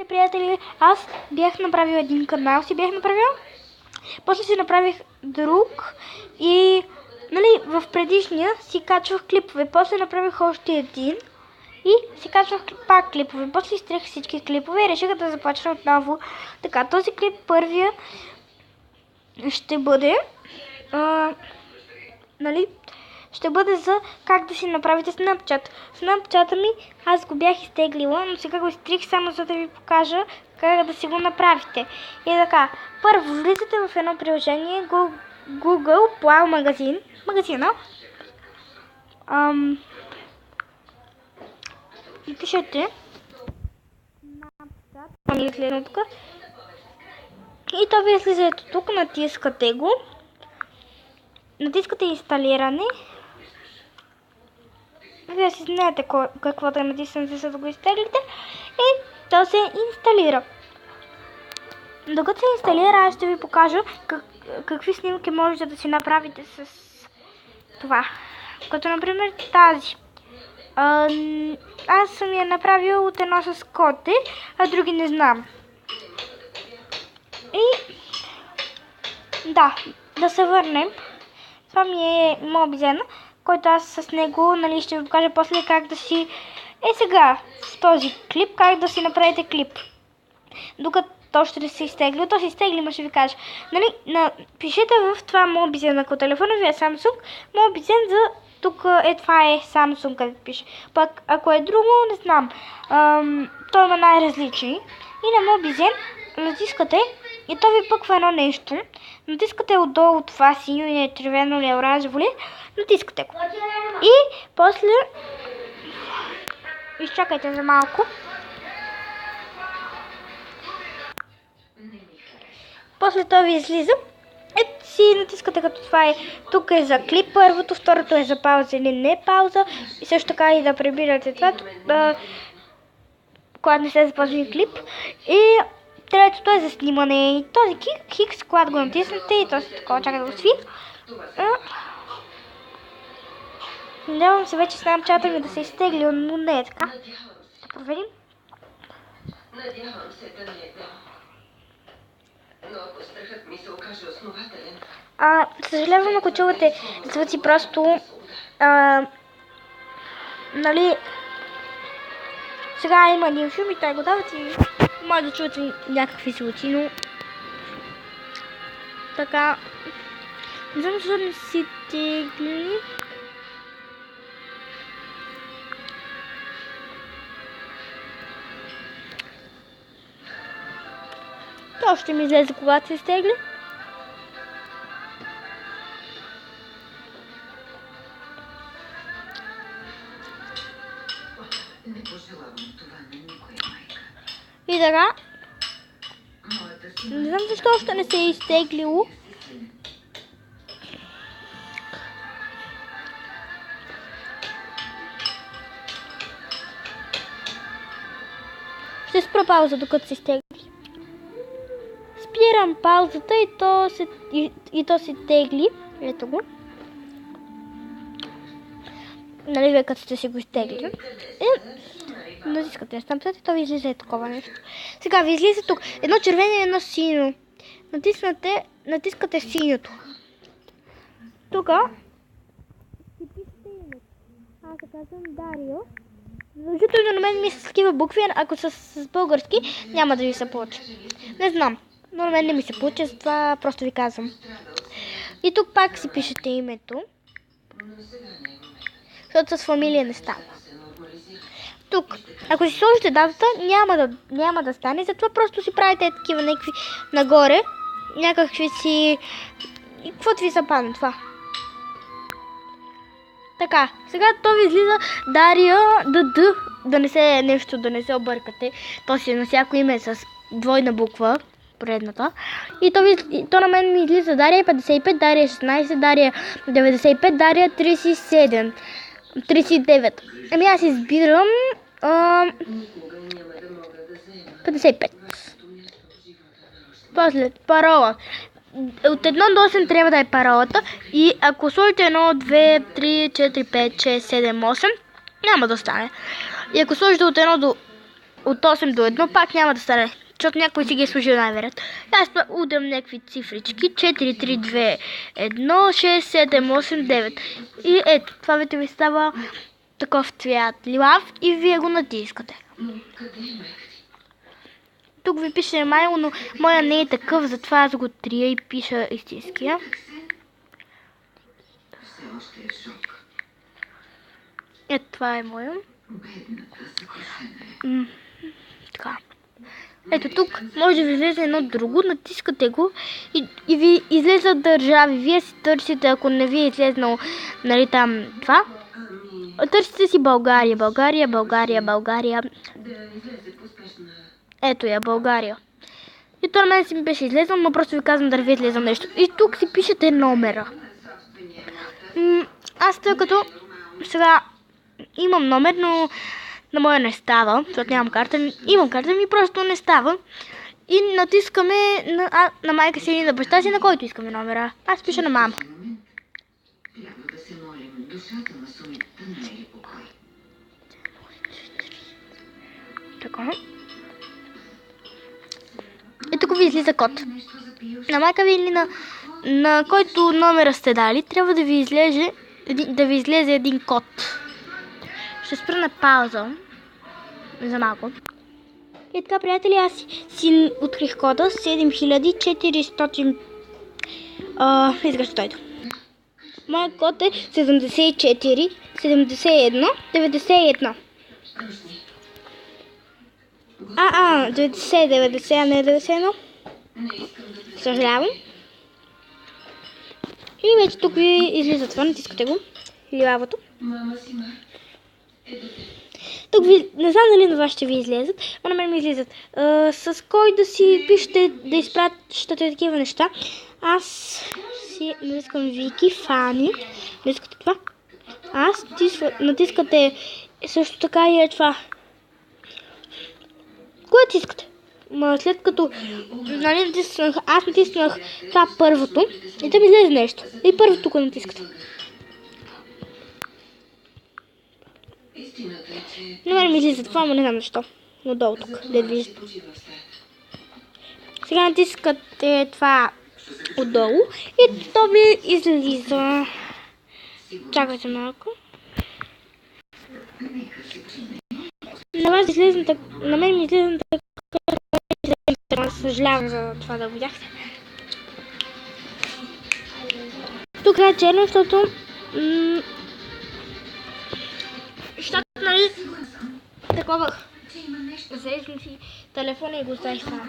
Приятели, аз бях направил един канал, после си направих друг и в предишния си качвах клипове, после направих още един и си качвах пак клипове, после изтрих всички клипове и реших да започна отново. Така, този клип първия ще бъде ще бъде за как да си направите Snapchat. Snapchat ми аз го бях изтеглила, но сега го изтрих само за да ви покажа как да си го направите. И така, първо влизате в едно приложение Google Play магазина. И пишете Snapchat, и то ви излиза тук, натискате го. Натискате инсталиране. Вие си знаете какво да натиснете, за да го изтеглите. И то се инсталира. Докато се инсталира, аз ще ви покажа какви снимки можете да си направите с това. Като например тази. Аз съм я направил от едно с коте, а други не знам. И да се върнем. Това ми е Mobizen, който аз с него ще ви покажа после как да си... сега в този клип, как да си направите клип. Докато то ще се изтегли, то се изтегли, ма ще ви кажа. Пишете в това Mobizen, ако телефона ви е Samsung, Mobizen за тук това е Samsung, където пише. Пък ако е друго, не знам. Той има най-различни. И на Mobizen натискате и то ви пъква едно нещо. Натискате отдолу това синьо или червено или оранжево ли, натискате го. И после изчакайте за малко. После това ви излиза. Ето си натискате като това е. Тук е за клип първото, второто е за пауза или не пауза. И също така и да прибирате това, когато не сте започнали клип. И третото е за снимане. И този хикс, когато го натиснете и този такова чака да го сви. Надявам се вече Snapchat ми да се изтегли, но не е така. Да проверим. Надявам се да не е да. Но ако страхът ми се окаже основателен... Съжалявам, ако чувате звуци, просто... Сега има един филм и той го дават и може да чувате някакви звуци, но... Така... Не знам защо не си тегли... То ще ми излезе, когато се изтегли. Не пожелавам това на никоя майка. И така. Не знам защо още не се е изтеглило. Ще спра пауза, докато се изтегли. Спирам паузата и то се тегли. Ето го. Вие като сте си го изтегли. И натискате Snapchat и то ви излиза такова нещо. Сега ви излиза тук едно червено и едно синьо. Натискате синьото. Тук си пишете името. Аз се казвам Дарио. Задължително на мен ми са с такива букви, ако са с български, няма да ви се получи. Не знам. Но на мен не ми се получи, затова просто ви казвам. И тук пак си пишете името. Защото с фамилия не става. Тук, ако си сложите датата, няма да стане, затова просто си правите такива някакви нагоре. Някакви си... Каквото ви се падне това. Така, сега то ви излиза Дария ДД. Да не се объркате. То си е на всяко име с двойна буква. Поредната. И то на мен ми излиза Дария 55, Дария 16, Дария 95, Дария 37, 39. Ами аз избирам 55. После парола. От 1 до 8 трябва да е паролата. И ако сложите 1, 2, 3, 4, 5, 6, 7, 8, няма да стане. И ако сложите от 1 до от 8 до 1 пак няма да стане, защото някой си ги е служил най-вероятно. Аз удрям някакви цифрички. 4, 3, 2, 1, 6, 7, 8, 9. И ето, това вече ви става такъв цвят лилав и вие го натискате. Тук ви пише Майло, но моя не е такъв, затова аз го трия и пиша истинския. Ето, това е моя. Така. Ето тук може да ви излезе едно друго, натискате го и ви излезат държави. Вие си търсите, ако не ви е излезнало, нали там това. Търсите си България, България, България, България. Ето я, България. И това на мен си ми беше излезнал, но просто ви казвам да ви излезнал нещо. И тук си пишете номера. Аз тъй като сега имам номер, но на моя не става, защото нямам карта. Имам карта, ми просто не става. И натискаме на майка си или на баща си, на който искаме номера. Аз пиша на мама. Така. И тук ви излиза код. На майка ви или на който номера сте дали, трябва да ви излезе един код. Ще спра на пауза за малко. И така, приятели, аз си открих кода 7400. Изглежда дойде. Моят код е 74 71 91. 90, 90, а не 91. Съжалявам. И вече тук ви излиза това, натискате го. Лилавото. Тук ви, не знам дали на вас ще ви излезат, но на мен ми излизат. С кой да си пишете, да изпращате такива неща. Аз си натискам Вики, Фани. Натискате това. Аз натискате също така и е това. Кое натискате? След като аз натиснах това първото и да ми излезе нещо. И първото тук натискате. На мен ми излиза това, но не знам защо. Отдолу тук, да виждате. Сега натискате това отдолу и то ми излиза. Чакайте малко. На мен ми излиза така. Съжалявам за това да го видяхте. Тук е черно, защото нали такова взех си телефона и го оставих само.